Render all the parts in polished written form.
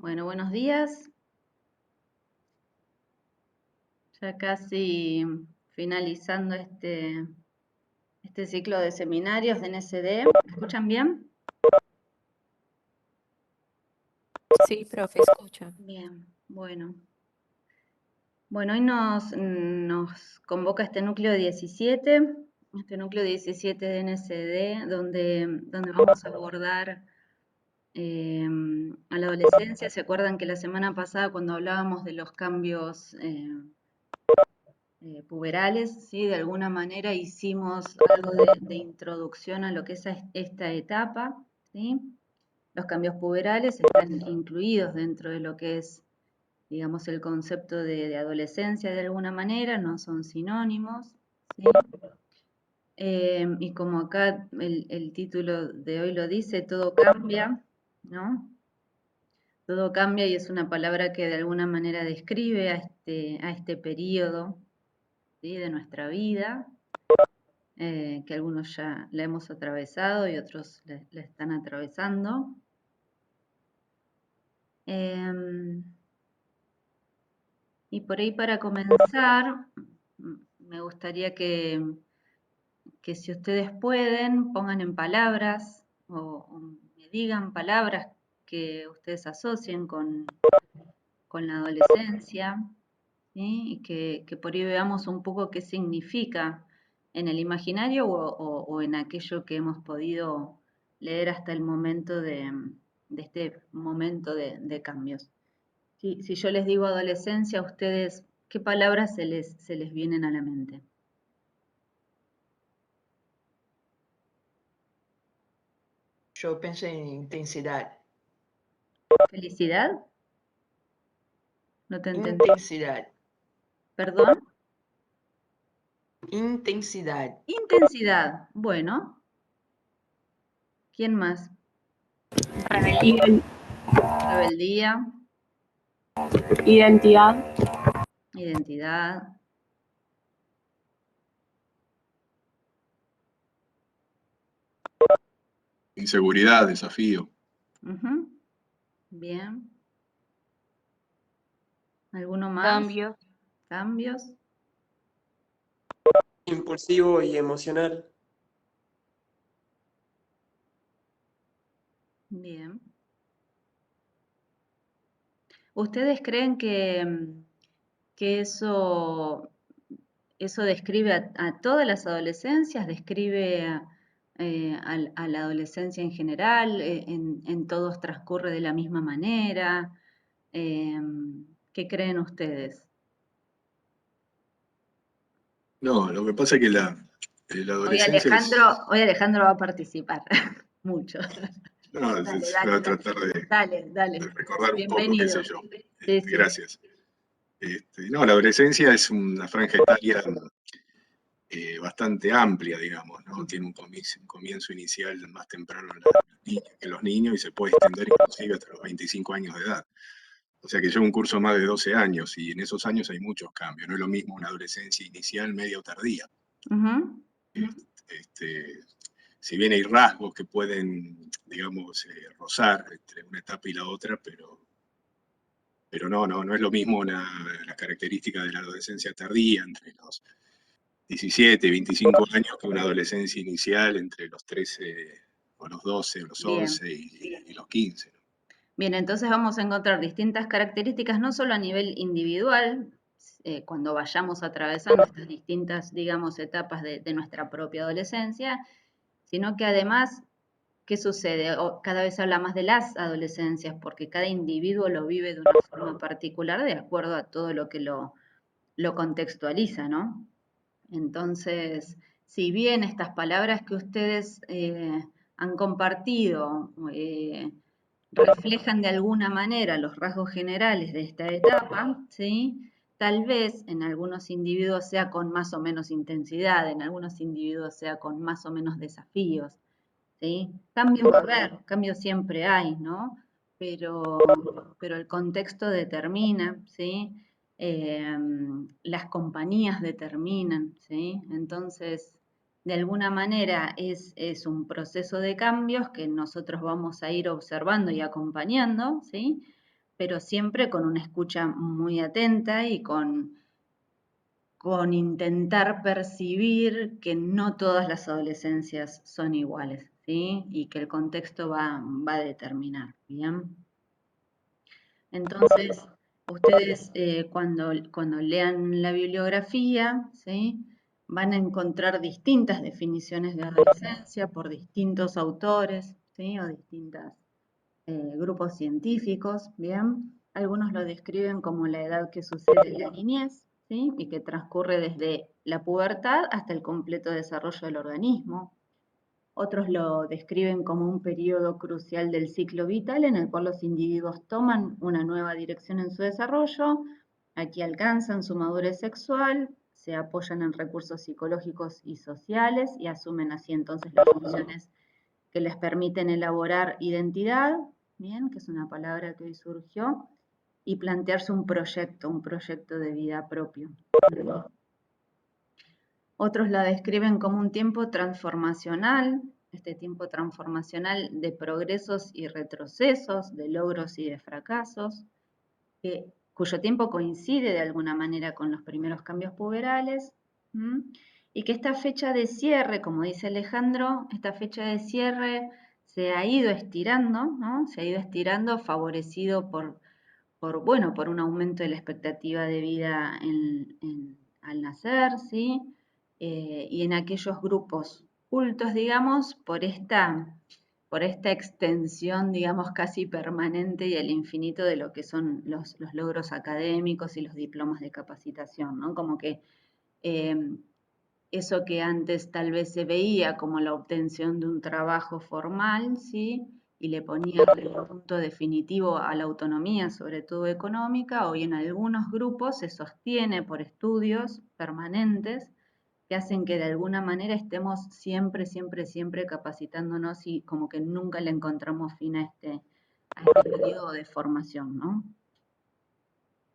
Bueno, buenos días. Ya casi finalizando este ciclo de seminarios de NSD. ¿Me escuchan bien? Sí, profe, escucha. Bien, bueno. Bueno, hoy nos convoca este núcleo 17 de NSD, donde vamos a abordar a la adolescencia. ¿Se acuerdan que la semana pasada cuando hablábamos de los cambios puberales, ¿sí? De alguna manera hicimos algo de introducción a lo que es esta etapa, ¿sí? Los cambios puberales están incluidos dentro de lo que es, digamos, el concepto de adolescencia de alguna manera, no son sinónimos, ¿sí? Y como acá el título de hoy lo dice, todo cambia, ¿no? Todo cambia y es una palabra que de alguna manera describe a este periodo, ¿sí? De nuestra vida, que algunos ya la hemos atravesado y otros la están atravesando. Y por ahí para comenzar, me gustaría que si ustedes pueden, pongan en palabras o me digan palabras que ustedes asocien con la adolescencia, ¿sí? Y que por ahí veamos un poco qué significa en el imaginario o en aquello que hemos podido leer hasta el momento de este momento de cambios. Si yo les digo adolescencia, a ustedes, ¿qué palabras se les vienen a la mente? Yo pensé en intensidad. ¿Felicidad? No te entendí. Intensidad. ¿Perdón? Intensidad. Intensidad. Bueno. ¿Quién más? Rebeldía, Rebeldía, identidad, identidad, Inseguridad, desafío. ujú, bien. ¿Alguno más? cambio, Cambios, Impulsivo y emocional. bien. ¿Ustedes creen que eso describe a todas las adolescencias, describe a la adolescencia en general, en todos transcurre de la misma manera? ¿Qué creen ustedes? No, lo que pasa es que la Hoy adolescencia es. Alejandro va a participar mucho. No, Dale, voy dale, a tratar dale, dale. de recordar un poco, qué sé Bienvenido. yo. Sí, sí. Gracias. No, la adolescencia es una franja etaria bastante amplia, digamos, ¿no? Tiene un comienzo inicial más temprano en los niños y se puede extender inclusive hasta los 25 años de edad. O sea que lleva un curso más de 12 años y en esos años hay muchos cambios. No es lo mismo una adolescencia inicial, media o tardía. Ujú. Si bien hay rasgos que pueden, digamos, rozar entre una etapa y la otra, pero no es lo mismo la característica de la adolescencia tardía entre los 17, 25 años que una adolescencia inicial entre los 13 o los 12 o los Bien. 11 y los 15. ¿No? Bien, entonces vamos a encontrar distintas características, no solo a nivel individual, cuando vayamos atravesando estas distintas, digamos, etapas de nuestra propia adolescencia, sino que además, ¿qué sucede? Cada vez se habla más de las adolescencias, porque cada individuo lo vive de una forma particular de acuerdo a todo lo que lo contextualiza, ¿no? Entonces, si bien estas palabras que ustedes han compartido reflejan de alguna manera los rasgos generales de esta etapa, ¿sí? Tal vez en algunos individuos sea con más o menos intensidad, en algunos individuos sea con más o menos desafíos, ¿sí? Cambios va a haber, cambios siempre hay, ¿no? Pero el contexto determina, ¿sí? Las compañías determinan, ¿sí? Entonces, de alguna manera es un proceso de cambios que nosotros vamos a ir observando y acompañando, ¿sí? pero siempre con una escucha muy atenta y con intentar percibir que no todas las adolescencias son iguales, ¿sí? Y que el contexto va a determinar, ¿bien? Entonces, ustedes cuando lean la bibliografía, ¿sí? Van a encontrar distintas definiciones de adolescencia por distintos autores, ¿sí? O distintos grupos científicos, ¿bien? Algunos lo describen como la edad que sucede en la niñez, ¿sí? Y que transcurre desde la pubertad hasta el completo desarrollo del organismo. Otros lo describen como un periodo crucial del ciclo vital en el cual los individuos toman una nueva dirección en su desarrollo, aquí alcanzan su madurez sexual, se apoyan en recursos psicológicos y sociales y asumen así entonces las funciones que les permiten elaborar identidad, bien, que es una palabra que hoy surgió, y plantearse un proyecto de vida propio. Otros la describen como un tiempo transformacional, este tiempo transformacional de progresos y retrocesos, de logros y de fracasos, cuyo tiempo coincide de alguna manera con los primeros cambios puberales, y que esta fecha de cierre, como dice Alejandro, esta fecha de cierre se ha ido estirando, ¿no? Se ha ido estirando favorecido por un aumento de la expectativa de vida al nacer, ¿sí? Y en aquellos grupos cultos, digamos, por esta extensión, digamos, casi permanente y al infinito de lo que son los logros académicos y los diplomas de capacitación, ¿no? Como que eso que antes tal vez se veía como la obtención de un trabajo formal, ¿sí? Y le ponía el punto definitivo a la autonomía, sobre todo económica, hoy en algunos grupos se sostiene por estudios permanentes que hacen que de alguna manera estemos siempre capacitándonos y como que nunca le encontramos fin a este periodo de formación, ¿no?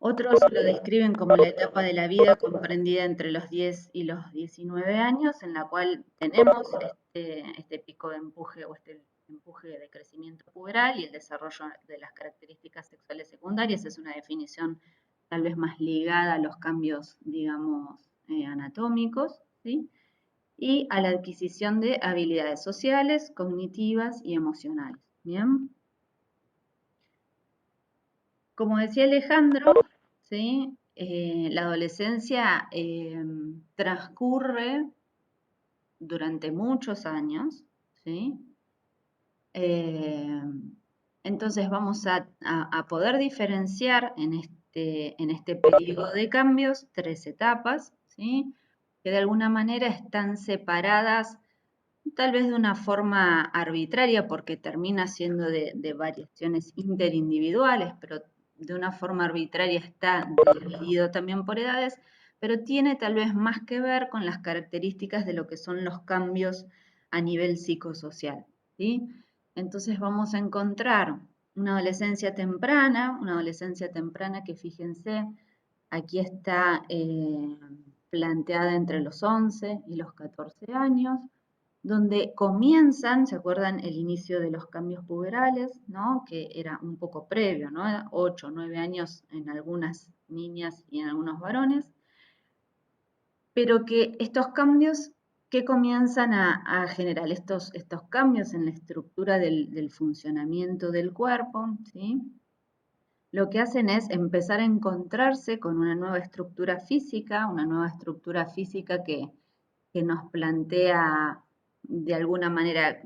Otros lo describen como la etapa de la vida comprendida entre los 10 y los 19 años, en la cual tenemos este pico de empuje o este empuje de crecimiento puberal y el desarrollo de las características sexuales secundarias. Es una definición tal vez más ligada a los cambios, digamos, anatómicos, ¿sí? Y a la adquisición de habilidades sociales, cognitivas y emocionales. ¿Bien? Como decía Alejandro, ¿sí? La adolescencia transcurre durante muchos años, ¿sí? Entonces vamos a poder diferenciar en este periodo de cambios 3 etapas, ¿sí? Que de alguna manera están separadas tal vez de una forma arbitraria porque termina siendo de variaciones interindividuales, pero de una forma arbitraria está dividido también por edades, pero tiene tal vez más que ver con las características de lo que son los cambios a nivel psicosocial, ¿sí? Entonces vamos a encontrar una adolescencia temprana que fíjense, aquí está planteada entre los 11 y los 14 años, donde comienzan, ¿se acuerdan? El inicio de los cambios puberales, ¿no? Que era un poco previo, ¿no? 8 o 9 años en algunas niñas y en algunos varones, pero que estos cambios que comienzan a generar estos cambios en la estructura del funcionamiento del cuerpo, ¿sí? Lo que hacen es empezar a encontrarse con una nueva estructura física que nos plantea de alguna manera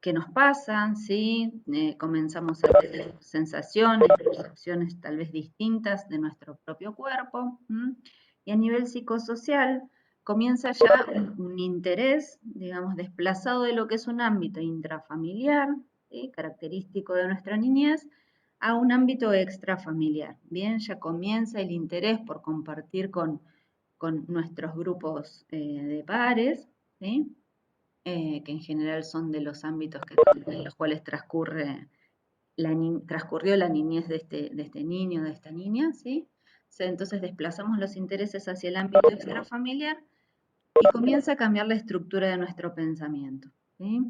qué nos pasa, ¿sí? Comenzamos a tener sensaciones, percepciones tal vez distintas de nuestro propio cuerpo. Y a nivel psicosocial comienza ya un interés, digamos, desplazado de lo que es un ámbito intrafamiliar, ¿sí? Característico de nuestra niñez, a un ámbito extrafamiliar. Bien, ya comienza el interés por compartir con nuestros grupos de pares, ¿sí? Que en general son de los ámbitos en los cuales transcurrió la niñez de este niño, de esta niña, ¿sí? Entonces desplazamos los intereses hacia el ámbito extrafamiliar y comienza a cambiar la estructura de nuestro pensamiento, ¿sí?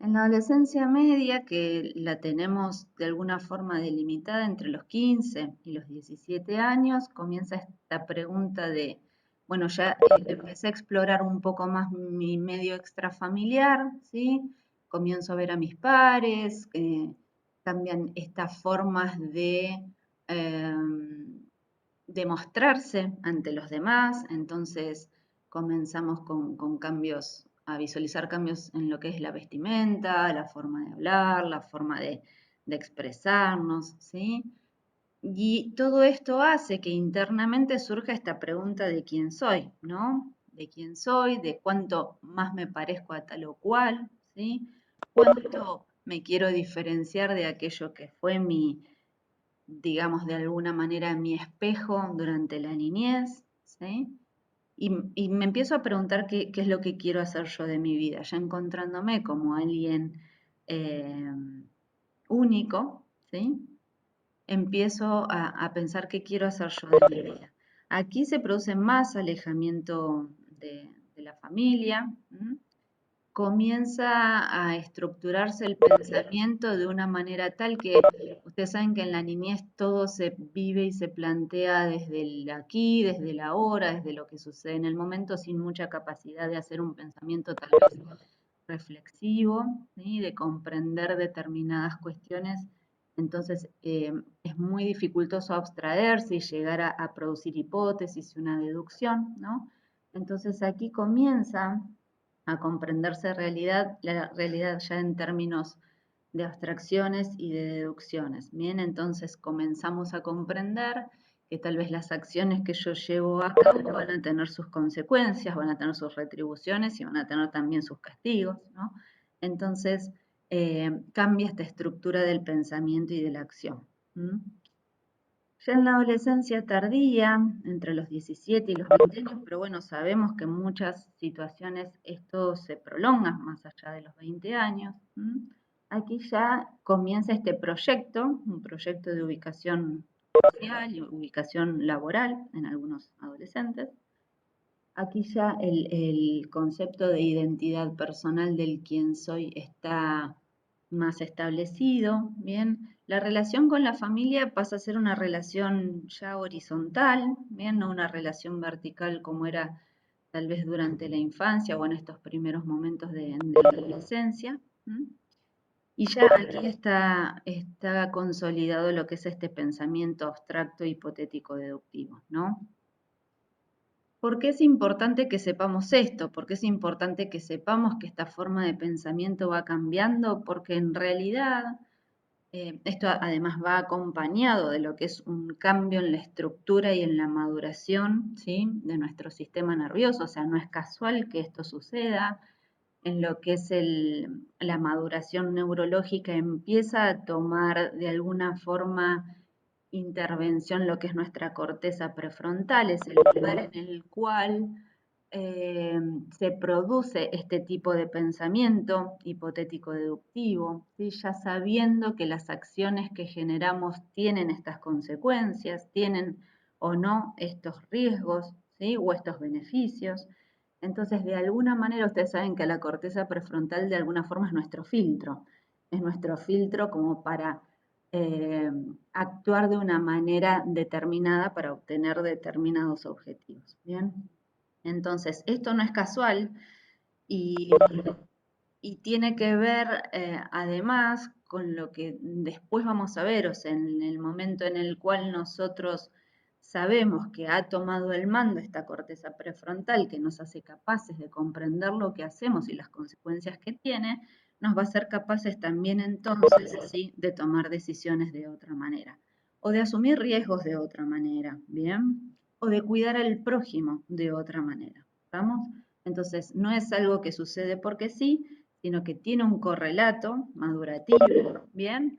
En la adolescencia media, que la tenemos de alguna forma delimitada entre los 15 y los 17 años, comienza esta pregunta de, bueno, ya empecé a explorar un poco más mi medio extrafamiliar, ¿sí? Comienzo a ver a mis pares, cambian estas formas de mostrarse ante los demás, entonces comenzamos con cambios, a visualizar cambios en lo que es la vestimenta, la forma de hablar, la forma de expresarnos, ¿sí? Y todo esto hace que internamente surja esta pregunta de quién soy, ¿no? De quién soy, de cuánto más me parezco a tal o cual, ¿sí? Cuánto me quiero diferenciar de aquello que fue mi, digamos, de alguna manera mi espejo durante la niñez, ¿sí? Y me empiezo a preguntar qué es lo que quiero hacer yo de mi vida, ya encontrándome como alguien único, ¿sí? Empiezo a pensar qué quiero hacer yo de mi vida. Aquí se produce más alejamiento de la familia, ¿m? Comienza a estructurarse el pensamiento de una manera tal que ustedes saben que en la niñez todo se vive y se plantea desde el aquí, desde el ahora, desde lo que sucede en el momento, sin mucha capacidad de hacer un pensamiento tal vez reflexivo, ¿sí? De comprender determinadas cuestiones. Entonces es muy dificultoso abstraerse y llegar a producir hipótesis y una deducción, ¿no? Entonces aquí comienza a comprenderse la realidad ya en términos de abstracciones y de deducciones. Bien, entonces comenzamos a comprender que tal vez las acciones que yo llevo a cabo van a tener sus consecuencias, van a tener sus retribuciones y van a tener también sus castigos, ¿no? Entonces cambia esta estructura del pensamiento y de la acción. ¿Mm? Ya en la adolescencia tardía, entre los 17 y los 20 años, pero bueno, sabemos que en muchas situaciones esto se prolonga más allá de los 20 años. Aquí ya comienza este proyecto, un proyecto de ubicación social y ubicación laboral en algunos adolescentes. Aquí ya el concepto de identidad personal del quién soy está más establecido, ¿bien? La relación con la familia pasa a ser una relación ya horizontal, ¿bien? No una relación vertical como era tal vez durante la infancia o en estos primeros momentos de la adolescencia. Y ya aquí está consolidado lo que es este pensamiento abstracto, hipotético, deductivo, ¿no? ¿Por qué es importante que sepamos esto? ¿Por qué es importante que sepamos que esta forma de pensamiento va cambiando? Porque en realidad esto además va acompañado de lo que es un cambio en la estructura y en la maduración, ¿sí? De nuestro sistema nervioso. O sea, no es casual que esto suceda. En lo que es la maduración neurológica empieza a tomar de alguna forma intervención lo que es nuestra corteza prefrontal, es el lugar en el cual se produce este tipo de pensamiento hipotético deductivo, ¿sí? Ya sabiendo que las acciones que generamos tienen estas consecuencias, tienen o no estos riesgos, ¿sí? O estos beneficios. Entonces, de alguna manera, ustedes saben que la corteza prefrontal de alguna forma es nuestro filtro como para actuar de una manera determinada para obtener determinados objetivos. ¿Bien? Entonces, esto no es casual y tiene que ver además con lo que después vamos a ver, o sea, en el momento en el cual nosotros sabemos que ha tomado el mando esta corteza prefrontal que nos hace capaces de comprender lo que hacemos y las consecuencias que tiene, nos va a hacer capaces también entonces ¿sí? De tomar decisiones de otra manera o de asumir riesgos de otra manera, ¿bien? O de cuidar al prójimo de otra manera, ¿vamos? Entonces, no es algo que sucede porque sí, sino que tiene un correlato madurativo, ¿bien?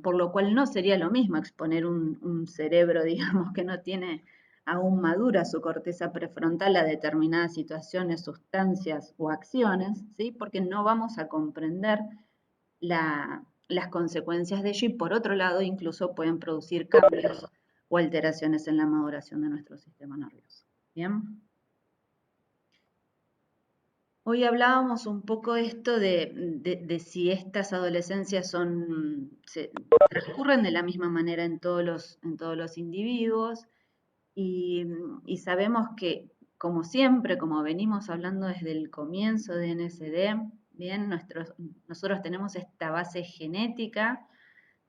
Por lo cual no sería lo mismo exponer un cerebro, digamos, que no tiene aún madura su corteza prefrontal a determinadas situaciones, sustancias o acciones, ¿sí? Porque no vamos a comprender las consecuencias de ello y por otro lado incluso pueden producir cambios o alteraciones en la maduración de nuestro sistema nervioso. ¿Bien? Hoy hablábamos un poco esto de si estas adolescencias transcurren de la misma manera en todos los individuos y sabemos que, como siempre, como venimos hablando desde el comienzo de NSD, bien, nosotros tenemos esta base genética,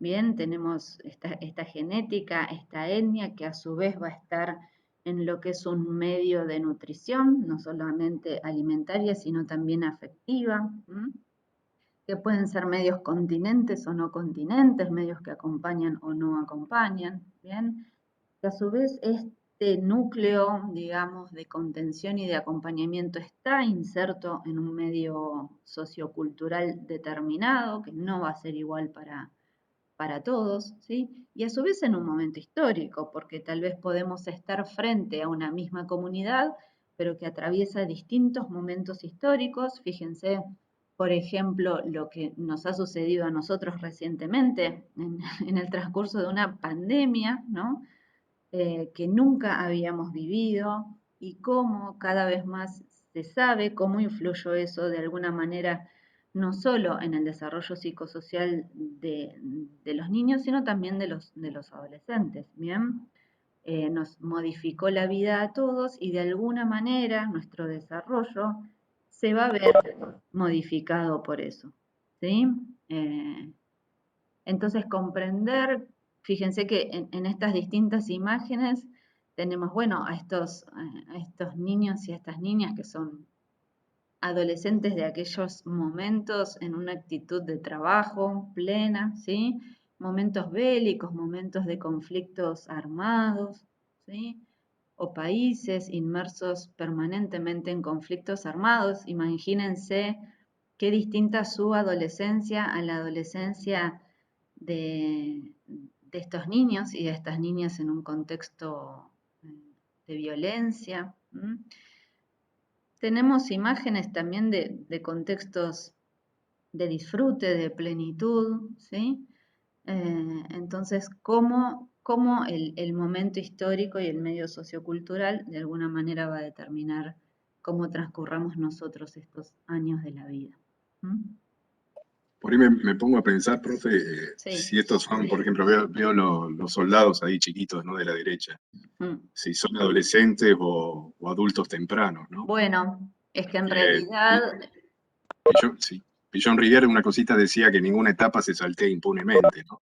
bien, tenemos esta genética, esta etnia que a su vez va a estar en lo que es un medio de nutrición, no solamente alimentaria, sino también afectiva, que pueden ser medios continentes o no continentes, medios que acompañan o no acompañan, ¿bien? Que a su vez este núcleo, digamos, de contención y de acompañamiento está inserto en un medio sociocultural determinado, que no va a ser igual para todos, ¿sí? Y a su vez en un momento histórico, porque tal vez podemos estar frente a una misma comunidad, pero que atraviesa distintos momentos históricos. Fíjense, por ejemplo, lo que nos ha sucedido a nosotros recientemente en el transcurso de una pandemia, ¿no? Que nunca habíamos vivido y cómo cada vez más se sabe cómo influyó eso de alguna manera no solo en el desarrollo psicosocial de los niños, sino también de los adolescentes, ¿bien? Nos modificó la vida a todos y de alguna manera nuestro desarrollo se va a ver modificado por eso, ¿sí? Entonces comprender, fíjense que en estas distintas imágenes tenemos, bueno, a estos niños y a estas niñas que son adolescentes de aquellos momentos en una actitud de trabajo plena, ¿sí? Momentos bélicos, momentos de conflictos armados, ¿sí? O países inmersos permanentemente en conflictos armados. Imagínense qué distinta su adolescencia a la adolescencia de estos niños y de estas niñas en un contexto de violencia. Tenemos imágenes también de contextos de disfrute, de plenitud, ¿sí? Entonces, cómo el momento histórico y el medio sociocultural de alguna manera va a determinar cómo transcurramos nosotros estos años de la vida. Por ahí me pongo a pensar, profe, Sí. si estos son, por ejemplo, veo los soldados ahí chiquitos, ¿no? De la derecha. Si son adolescentes o adultos tempranos, ¿no? Bueno, es que en realidad... Pillon Rivière, una cosita, decía que ninguna etapa se saltea impunemente, ¿no?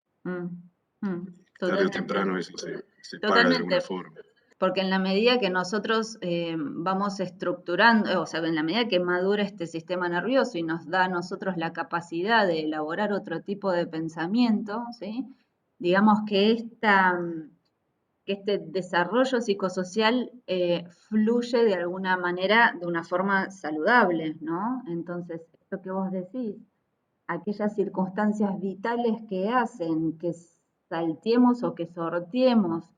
Tarde o temprano eso se paga de alguna forma. Porque en la medida que nosotros vamos estructurando, o sea, en la medida que madura este sistema nervioso y nos da a nosotros la capacidad de elaborar otro tipo de pensamiento, ¿sí? Digamos que este desarrollo psicosocial fluye de alguna manera, de una forma saludable, ¿no? Entonces, esto que vos decís, aquellas circunstancias vitales que hacen que salteemos o que sorteemos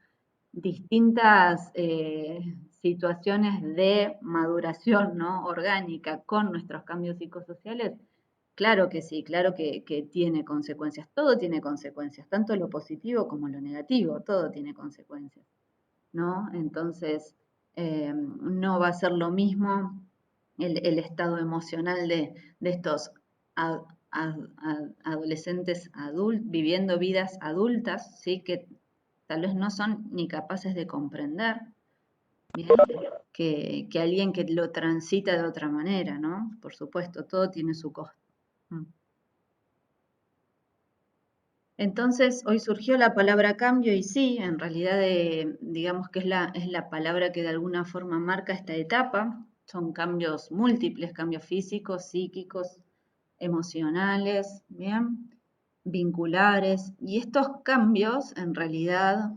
distintas situaciones de maduración, ¿no? Orgánica con nuestros cambios psicosociales, claro que sí, claro que tiene consecuencias. Todo tiene consecuencias, tanto lo positivo como lo negativo, todo tiene consecuencias, ¿no? Entonces, no va a ser lo mismo el estado emocional de estos adolescentes viviendo vidas adultas, ¿sí? Que tal vez no son ni capaces de comprender, ¿bien? Que alguien que lo transita de otra manera, ¿no? Por supuesto, todo tiene su costo. Entonces, hoy surgió la palabra cambio y sí, en realidad digamos que es la palabra que de alguna forma marca esta etapa. Son cambios múltiples, cambios físicos, psíquicos, emocionales, ¿bien? Vinculares. Y estos cambios en realidad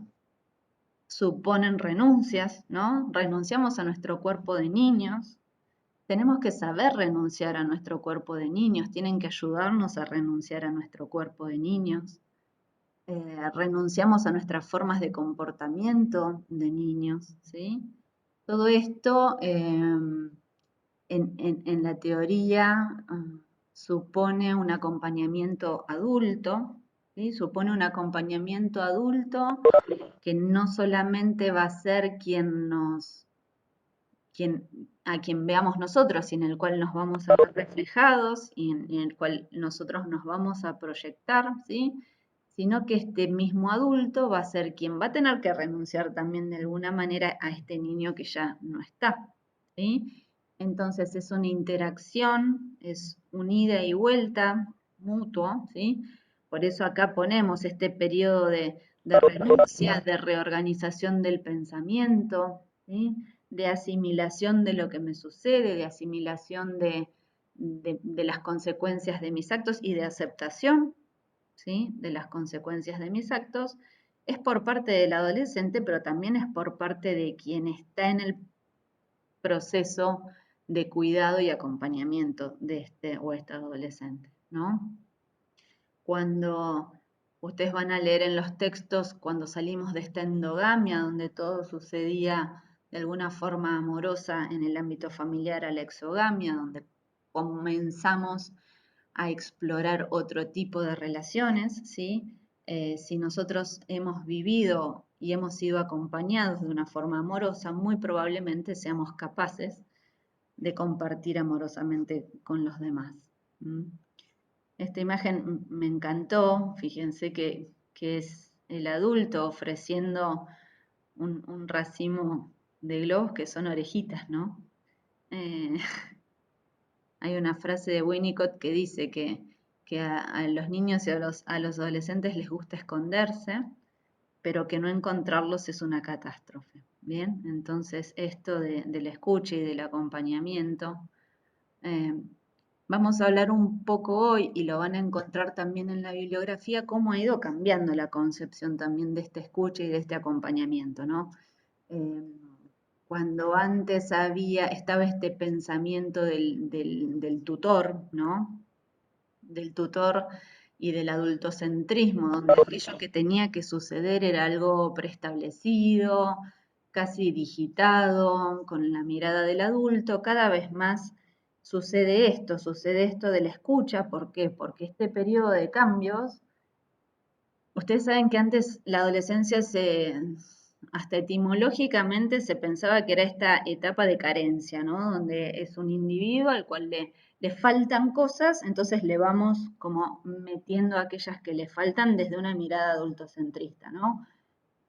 suponen renuncias, ¿no? Renunciamos a nuestro cuerpo de niños. Tenemos que saber renunciar a nuestro cuerpo de niños, tienen que ayudarnos a renunciar a nuestro cuerpo de niños. Renunciamos a nuestras formas de comportamiento de niños, ¿sí? Todo esto en la teoría supone un acompañamiento adulto, ¿sí? Supone un acompañamiento adulto que no solamente va a ser quien nos a quien veamos nosotros y en el cual nos vamos a ver reflejados y en el cual nosotros nos vamos a proyectar, ¿sí? Sino que este mismo adulto va a ser quien va a tener que renunciar también de alguna manera a este niño que ya no está, ¿sí? Entonces es una interacción, es un ida y vuelta mutuo, ¿sí? Por eso acá ponemos este periodo de renuncia, de reorganización del pensamiento, ¿sí? De asimilación de lo que me sucede, de asimilación de las consecuencias de mis actos y de aceptación, ¿sí? De las consecuencias de mis actos, es por parte del adolescente, pero también es por parte de quien está en el proceso de cuidado y acompañamiento de este o esta adolescente, ¿no? Cuando ustedes van a leer en los textos, cuando salimos de esta endogamia, donde todo sucedía de alguna forma amorosa en el ámbito familiar, a la exogamia, donde comenzamos a explorar otro tipo de relaciones, ¿sí? Si nosotros hemos vivido y hemos sido acompañados de una forma amorosa, muy probablemente seamos capaces de compartir amorosamente con los demás. Esta imagen me encantó, fíjense que es el adulto ofreciendo un racimo de globos que son orejitas, ¿no? Hay una frase de Winnicott que dice que a los niños y a los adolescentes les gusta esconderse, pero que no encontrarlos es una catástrofe. Bien, entonces esto de la escucha y del acompañamiento, vamos a hablar un poco hoy, y lo van a encontrar también en la bibliografía, cómo ha ido cambiando la concepción también de esta escucha y de este acompañamiento, ¿no? Cuando antes estaba este pensamiento del tutor, ¿no? Del tutor y del adultocentrismo, donde aquello que tenía que suceder era algo preestablecido, casi digitado, con la mirada del adulto. Cada vez más sucede esto de la escucha. ¿Por qué? Porque este periodo de cambios, ustedes saben que antes la adolescencia hasta etimológicamente se pensaba que era esta etapa de carencia, ¿no? Donde es un individuo al cual le faltan cosas, entonces le vamos como metiendo aquellas que le faltan desde una mirada adultocentrista, ¿no?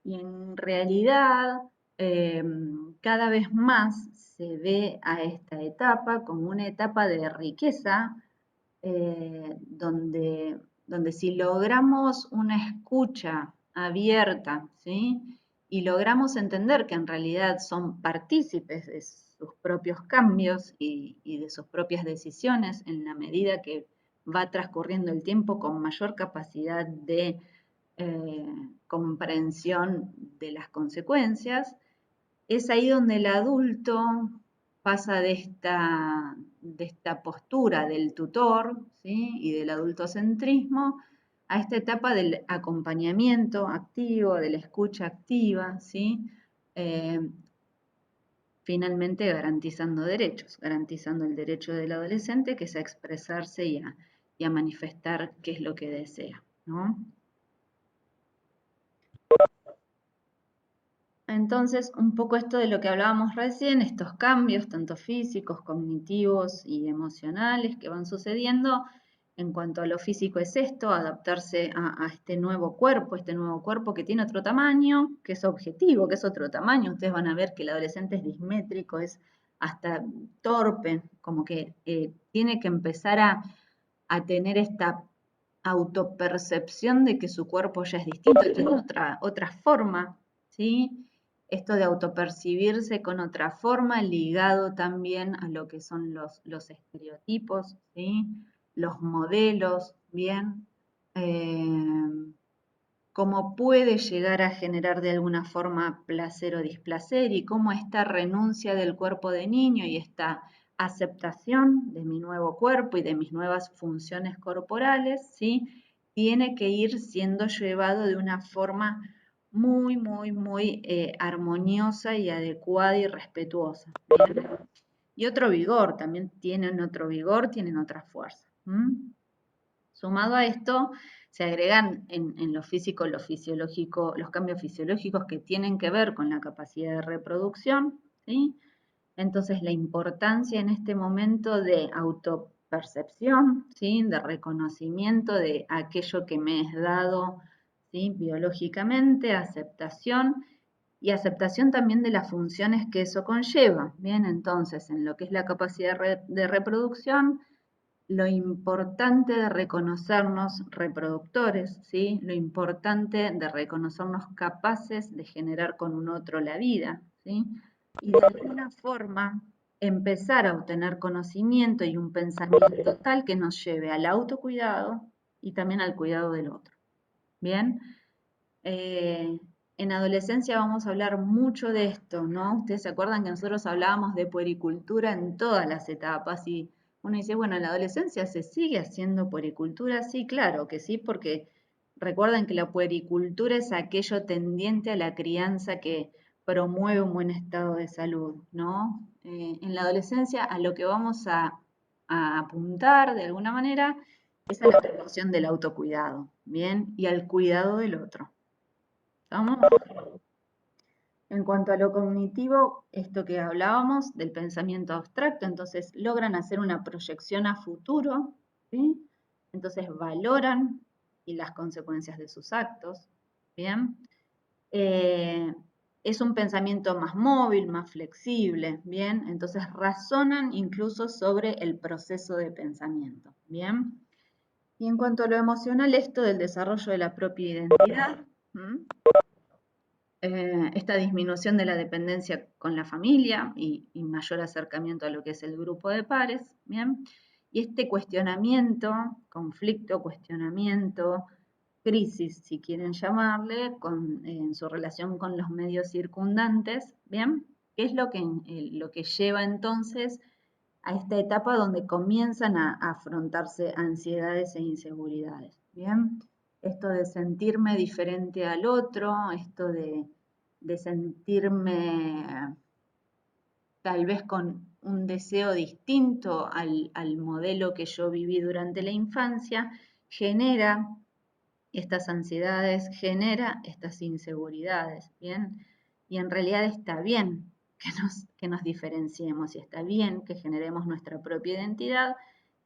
Y en realidad, cada vez más se ve a esta etapa como una etapa de riqueza, donde si logramos una escucha abierta, ¿sí? Y logramos entender que en realidad son partícipes de sus propios cambios y de sus propias decisiones en la medida que va transcurriendo el tiempo con mayor capacidad de comprensión de las consecuencias, es ahí donde el adulto pasa de esta postura del tutor, ¿sí? Y del adultocentrismo a esta etapa del acompañamiento activo, de la escucha activa, ¿sí? Finalmente garantizando derechos, garantizando el derecho del adolescente que es a expresarse y a manifestar qué es lo que desea, ¿no? Entonces, un poco esto de lo que hablábamos recién, estos cambios, tanto físicos, cognitivos y emocionales que van sucediendo, en cuanto a lo físico es esto, adaptarse a este nuevo cuerpo que tiene otro tamaño, que es objetivo, que es otro tamaño. Ustedes van a ver que el adolescente es dismétrico, es hasta torpe, como que tiene que empezar a tener esta autopercepción de que su cuerpo ya es distinto, tiene otra forma, ¿sí? Esto de autopercibirse con otra forma, ligado también a lo que son los estereotipos, ¿sí? Los modelos, ¿bien? Cómo puede llegar a generar de alguna forma placer o displacer, y cómo esta renuncia del cuerpo de niño y esta aceptación de mi nuevo cuerpo y de mis nuevas funciones corporales, ¿sí? Tiene que ir siendo llevado de una forma muy, muy, muy armoniosa y adecuada y respetuosa. ¿Bien? Y otro vigor, también tienen otro vigor, tienen otra fuerza. Sumado a esto, se agregan en lo físico, lo fisiológico, los cambios fisiológicos que tienen que ver con la capacidad de reproducción, ¿sí? Entonces, la importancia en este momento de autopercepción, ¿sí? De reconocimiento de aquello que me es dado, ¿sí? Biológicamente, aceptación y aceptación también de las funciones que eso conlleva. Bien, entonces, en lo que es la capacidad de reproducción, lo importante de reconocernos reproductores, ¿sí? Lo importante de reconocernos capaces de generar con un otro la vida, ¿sí? Y de alguna forma empezar a obtener conocimiento y un pensamiento tal que nos lleve al autocuidado y también al cuidado del otro. Bien, en adolescencia vamos a hablar mucho de esto, ¿no? Ustedes se acuerdan que nosotros hablábamos de puericultura en todas las etapas y uno dice, bueno, en la adolescencia se sigue haciendo puericultura, sí, claro que sí, porque recuerden que la puericultura es aquello tendiente a la crianza que promueve un buen estado de salud, ¿no? En la adolescencia a lo que vamos a apuntar de alguna manera es a la promoción del autocuidado, ¿bien? Y al cuidado del otro. ¿Estamos? En cuanto a lo cognitivo, esto que hablábamos del pensamiento abstracto, entonces logran hacer una proyección a futuro, ¿sí? Entonces valoran y las consecuencias de sus actos, ¿bien? Es un pensamiento más móvil, más flexible, ¿bien? Entonces razonan incluso sobre el proceso de pensamiento, ¿bien? Y en cuanto a lo emocional, esto del desarrollo de la propia identidad, esta disminución de la dependencia con la familia y mayor acercamiento a lo que es el grupo de pares, ¿bien? Y este cuestionamiento, conflicto, cuestionamiento, crisis, si quieren llamarle, en su relación con los medios circundantes, ¿bien? ¿Qué es lo que lleva entonces a esta etapa donde comienzan a afrontarse ansiedades e inseguridades, ¿bien? Esto de sentirme diferente al otro, esto de sentirme tal vez con un deseo distinto al modelo que yo viví durante la infancia, genera estas ansiedades, genera estas inseguridades, ¿bien? Y en realidad está bien que nos diferenciemos y está bien que generemos nuestra propia identidad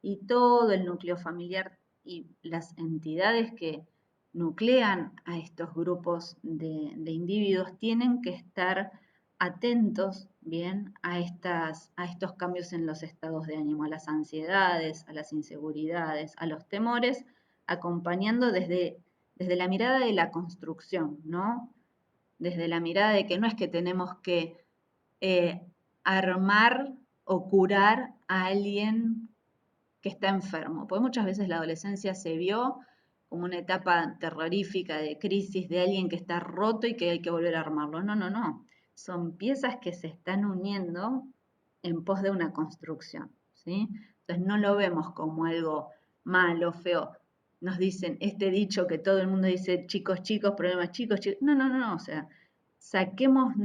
y todo el núcleo familiar y las entidades que nuclean a estos grupos de individuos tienen que estar atentos, ¿bien? A estos cambios en los estados de ánimo, a las ansiedades, a las inseguridades, a los temores, acompañando desde la mirada de la construcción, ¿no? Desde la mirada de que no es que tenemos que armar o curar a alguien que está enfermo, porque muchas veces la adolescencia se vio como una etapa terrorífica de crisis de alguien que está roto y que hay que volver a armarlo. No, no, no. Son piezas que se están uniendo en pos de una construcción, ¿sí? Entonces no lo vemos como algo malo, feo. Nos dicen este dicho que todo el mundo dice chicos, chicos, problemas chicos, chicos. No, no, no, o sea, salgamos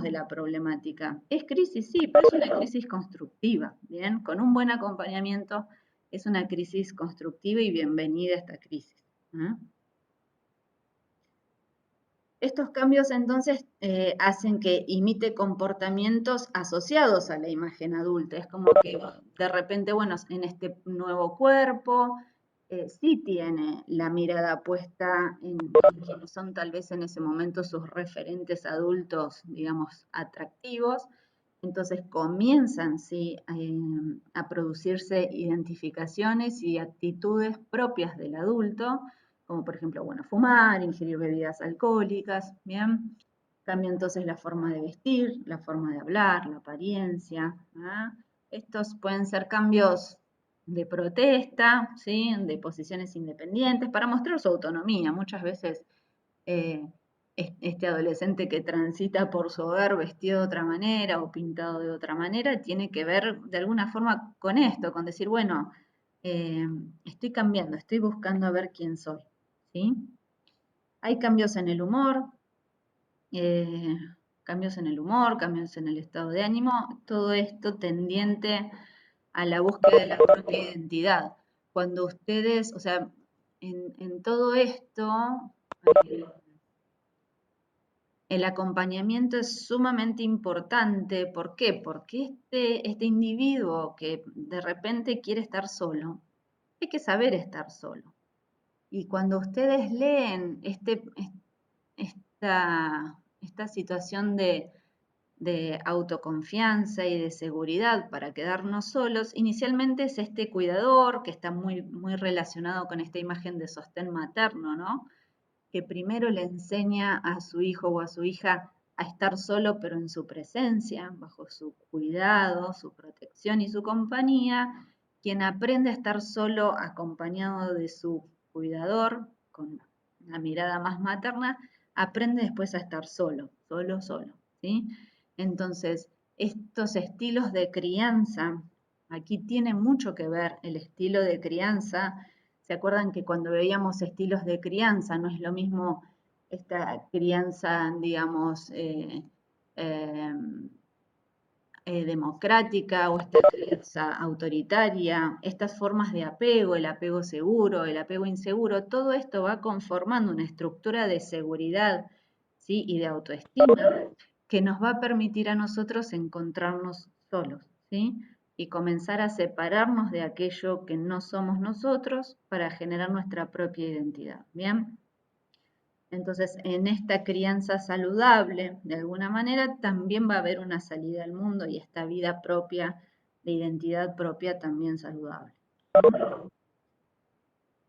de la problemática. ¿Es crisis? Sí, pero es una crisis constructiva, ¿bien? Con un buen acompañamiento es una crisis constructiva y bienvenida a esta crisis. Estos cambios entonces hacen que imite comportamientos asociados a la imagen adulta. Es como que de repente, bueno, en este nuevo cuerpo, sí tiene la mirada puesta en quienes son tal vez en ese momento sus referentes adultos, digamos, atractivos. Entonces comienzan, sí, a producirse identificaciones y actitudes propias del adulto, como por ejemplo, bueno, fumar, ingerir bebidas alcohólicas, ¿bien? Cambia entonces la forma de vestir, la forma de hablar, la apariencia. Estos pueden ser cambios de protesta, ¿sí? De posiciones independientes, para mostrar su autonomía. Muchas veces este adolescente que transita por su hogar vestido de otra manera o pintado de otra manera, tiene que ver de alguna forma con esto, con decir, bueno, estoy cambiando, estoy buscando a ver quién soy, ¿sí? Hay cambios en el humor, cambios en el estado de ánimo, todo esto tendiente a la búsqueda de la propia identidad. Cuando ustedes, o sea, en todo esto, el acompañamiento es sumamente importante. ¿Por qué? Porque este individuo que de repente quiere estar solo, hay que saber estar solo. Y cuando ustedes leen esta situación de autoconfianza y de seguridad para quedarnos solos, inicialmente es este cuidador que está muy, muy relacionado con esta imagen de sostén materno, ¿no? Que primero le enseña a su hijo o a su hija a estar solo, pero en su presencia, bajo su cuidado, su protección y su compañía. Quien aprende a estar solo acompañado de su cuidador, con una mirada más materna, aprende después a estar solo, solo, ¿sí? Entonces, estos estilos de crianza, aquí tiene mucho que ver el estilo de crianza. ¿Se acuerdan que cuando veíamos estilos de crianza no es lo mismo esta crianza, digamos, democrática o esta crianza autoritaria, estas formas de apego, el apego seguro, el apego inseguro? Todo esto va conformando una estructura de seguridad, ¿sí? Y de autoestima que nos va a permitir a nosotros encontrarnos solos, ¿sí? Y comenzar a separarnos de aquello que no somos nosotros para generar nuestra propia identidad, ¿bien? Entonces, en esta crianza saludable, de alguna manera, también va a haber una salida al mundo y esta vida propia, de identidad propia, también saludable.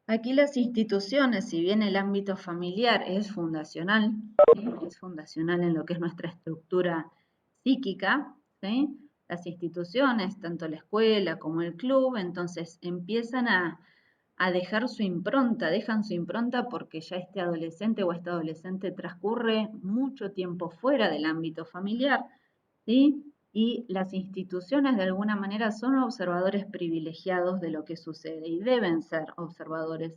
Aquí las instituciones, si bien el ámbito familiar es fundacional, ¿sí? Es fundacional en lo que es nuestra estructura psíquica, ¿sí? Las instituciones, tanto la escuela como el club, entonces empiezan a dejar su impronta, dejan su impronta porque ya este adolescente o esta adolescente transcurre mucho tiempo fuera del ámbito familiar, ¿sí? Y las instituciones de alguna manera son observadores privilegiados de lo que sucede y deben ser observadores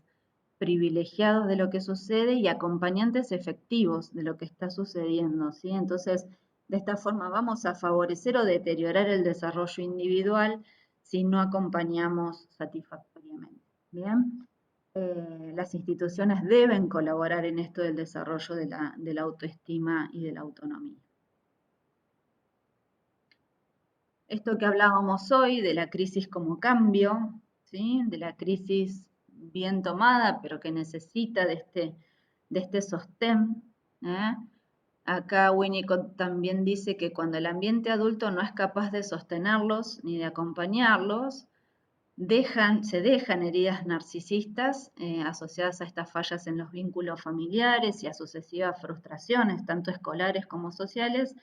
privilegiados de lo que sucede y acompañantes efectivos de lo que está sucediendo, ¿sí? Entonces, de esta forma vamos a favorecer o deteriorar el desarrollo individual si no acompañamos satisfactoriamente, ¿bien? Las instituciones deben colaborar en esto del desarrollo de la autoestima y de la autonomía. Esto que hablábamos hoy de la crisis como cambio, ¿sí? De la crisis bien tomada, pero que necesita de este sostén. Acá Winnicott también dice que cuando el ambiente adulto no es capaz de sostenerlos ni de acompañarlos, se dejan heridas narcisistas asociadas a estas fallas en los vínculos familiares y a sucesivas frustraciones, tanto escolares como sociales,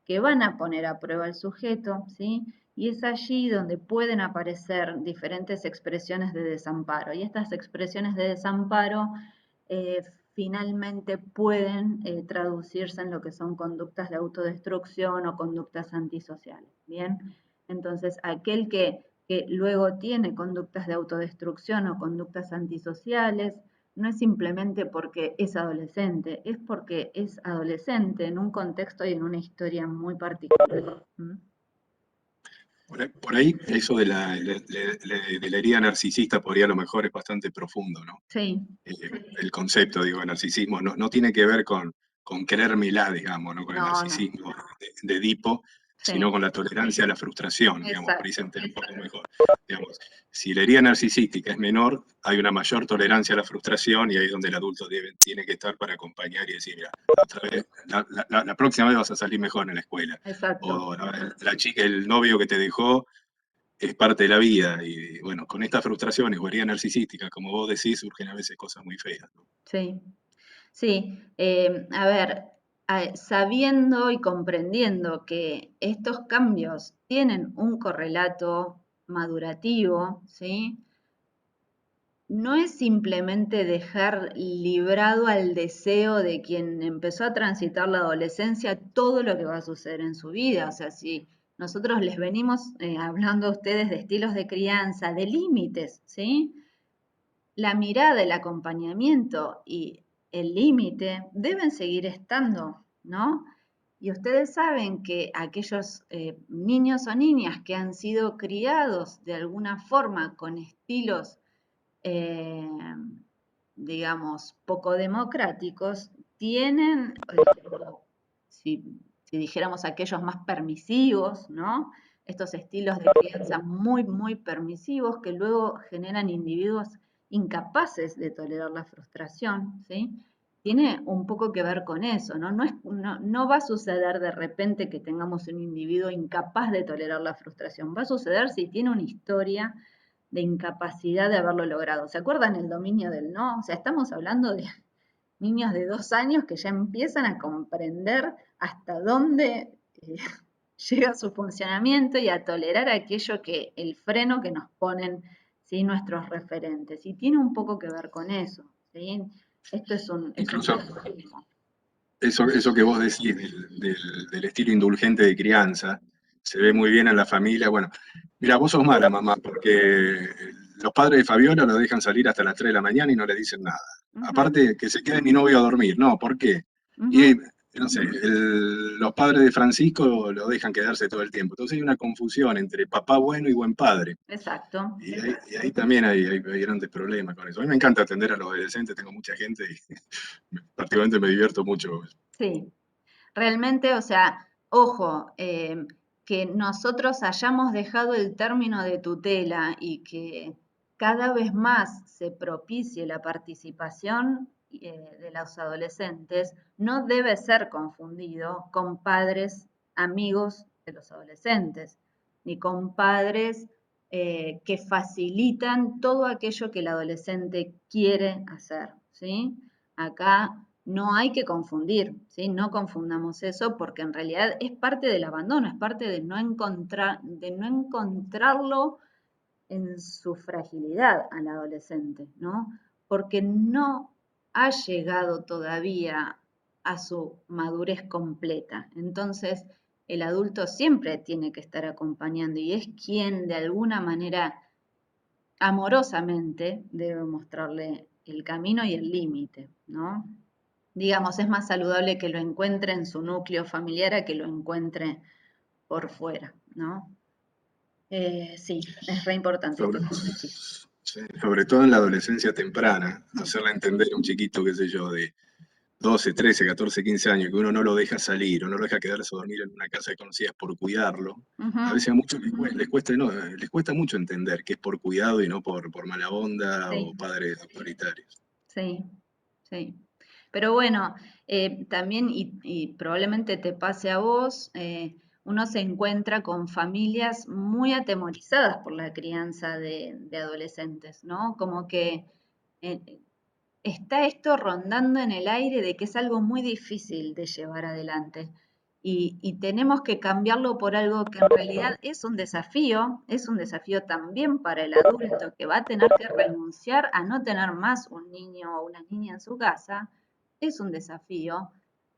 que van a poner a prueba al sujeto, ¿sí? Y es allí donde pueden aparecer diferentes expresiones de desamparo. Y estas expresiones de desamparo finalmente pueden traducirse en lo que son conductas de autodestrucción o conductas antisociales, ¿bien? Entonces, aquel que luego tiene conductas de autodestrucción o conductas antisociales, no es simplemente porque es adolescente, es porque es adolescente en un contexto y en una historia muy particular. Por ahí, eso de la herida narcisista por ahí a lo mejor es bastante profundo, ¿no? Sí. El concepto, digo, de narcisismo no tiene que ver con creérmela, digamos, ¿no? Con el narcisismo de Edipo, Sí. sino con la tolerancia a la frustración, digamos, Exacto. por ahí se entiende un poco mejor. Digamos, si la herida narcisística es menor, hay una mayor tolerancia a la frustración y ahí es donde el adulto tiene que estar para acompañar y decir, mira, otra vez, la próxima vez vas a salir mejor en la escuela. Exacto. O la chica, el novio que te dejó es parte de la vida y bueno, con estas frustraciones o herida narcisística, como vos decís, surgen a veces cosas muy feas, ¿no? Sí, sí. A ver, sabiendo y comprendiendo que estos cambios tienen un correlato madurativo, ¿sí? No es simplemente dejar librado al deseo de quien empezó a transitar la adolescencia todo lo que va a suceder en su vida. O sea, si nosotros les venimos hablando a ustedes de estilos de crianza, de límites, ¿sí? La mirada, el acompañamiento y el límite deben seguir estando, ¿no? Y ustedes saben que aquellos niños o niñas que han sido criados de alguna forma con estilos digamos, poco democráticos, tienen si dijéramos aquellos más permisivos, ¿no? Estos estilos de crianza muy, muy permisivos que luego generan individuos incapaces de tolerar la frustración, ¿sí? Tiene un poco que ver con eso, ¿no? No va a suceder de repente que tengamos un individuo incapaz de tolerar la frustración, va a suceder si tiene una historia de incapacidad de haberlo logrado. ¿Se acuerdan el dominio del no? O sea, estamos hablando de niños de 2 años que ya empiezan a comprender hasta dónde llega su funcionamiento y a tolerar aquello que, el freno que nos ponen, ¿sí?, nuestros referentes. Y tiene un poco que ver con eso, ¿sí? Esto es un Incluso mecanismo. eso que vos decís del estilo indulgente de crianza, se ve muy bien en la familia. Bueno, mira, vos sos mala, mamá, porque los padres de Fabiola lo dejan salir hasta las 3 de la mañana y no le dicen nada. Aparte, que se quede mi novio a dormir. No, ¿por qué? Y, no sé, los padres de Francisco lo dejan quedarse todo el tiempo. Entonces hay una confusión entre papá bueno y buen padre. Exacto. Y ahí también hay grandes problemas con eso. A mí me encanta atender a los adolescentes, tengo mucha gente y particularmente me divierto mucho. Sí, realmente, o sea, ojo, que nosotros hayamos dejado el término de tutela y que cada vez más se propicie la participación de los adolescentes, no debe ser confundido con padres amigos de los adolescentes, ni con padres que facilitan todo aquello que el adolescente quiere hacer, ¿sí? Acá no hay que confundir, ¿sí? No confundamos eso porque en realidad es parte del abandono, es parte de no encontrarlo en su fragilidad al adolescente, ¿no? Porque no ha llegado todavía a su madurez completa. Entonces, el adulto siempre tiene que estar acompañando y es quien de alguna manera amorosamente debe mostrarle el camino y el límite, ¿no? Digamos, es más saludable que lo encuentre en su núcleo familiar a que lo encuentre por fuera, ¿no? Sí, es re importante esto que vos decís. Sobre todo en la adolescencia temprana, hacerle entender a un chiquito, qué sé yo, de 12, 13, 14, 15 años, que uno no lo deja salir o no lo deja quedarse a dormir en una casa de conocidas por cuidarlo. A veces a muchos les cuesta mucho entender que es por cuidado y no por mala onda Sí. o padres autoritarios. Sí, sí. Pero bueno, también, y probablemente te pase a vos, uno se encuentra con familias muy atemorizadas por la crianza de adolescentes, ¿no? Como que está esto rondando en el aire de que es algo muy difícil de llevar adelante. Y tenemos que cambiarlo por algo que en realidad es un desafío también para el adulto que va a tener que renunciar a no tener más un niño o una niña en su casa, es un desafío,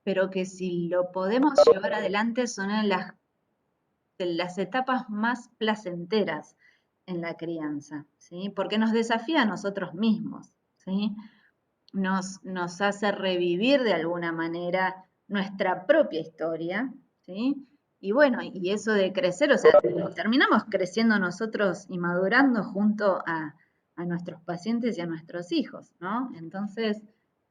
pero que si lo podemos llevar adelante son de las etapas más placenteras en la crianza, ¿sí? Porque nos desafía a nosotros mismos, ¿sí? Nos hace revivir de alguna manera nuestra propia historia, ¿sí? Y bueno, y eso de crecer, o sea, terminamos creciendo nosotros y madurando junto a nuestros pacientes y a nuestros hijos, ¿no? Entonces,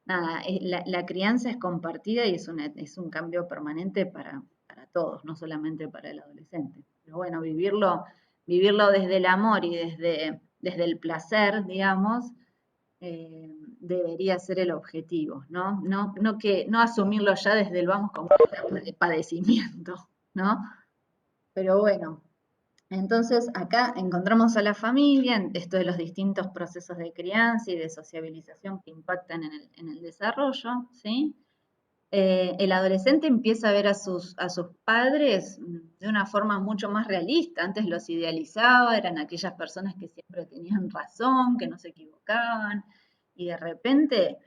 nada, la crianza es compartida y es un cambio permanente para todos, no solamente para el adolescente. Pero bueno, vivirlo desde el amor y desde el placer, digamos, debería ser el objetivo, ¿no? No asumirlo ya desde el vamos como una etapa de padecimiento, ¿no? Pero bueno, entonces acá encontramos a la familia, en esto de los distintos procesos de crianza y de sociabilización que impactan en el desarrollo, ¿sí? El adolescente empieza a ver a sus padres de una forma mucho más realista. Antes los idealizaba, eran aquellas personas que siempre tenían razón, que no se equivocaban, y de repente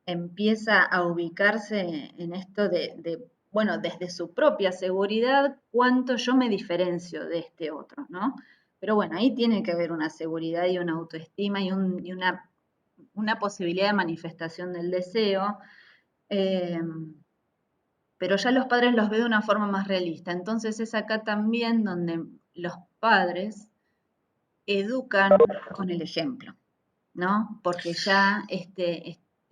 empieza a ubicarse en esto bueno, desde su propia seguridad, cuánto yo me diferencio de este otro, ¿no? Pero bueno, ahí tiene que haber una seguridad y una autoestima y una posibilidad de manifestación del deseo. Pero ya los padres los ve de una forma más realista. Entonces es acá también donde los padres educan con el ejemplo, ¿no? Porque ya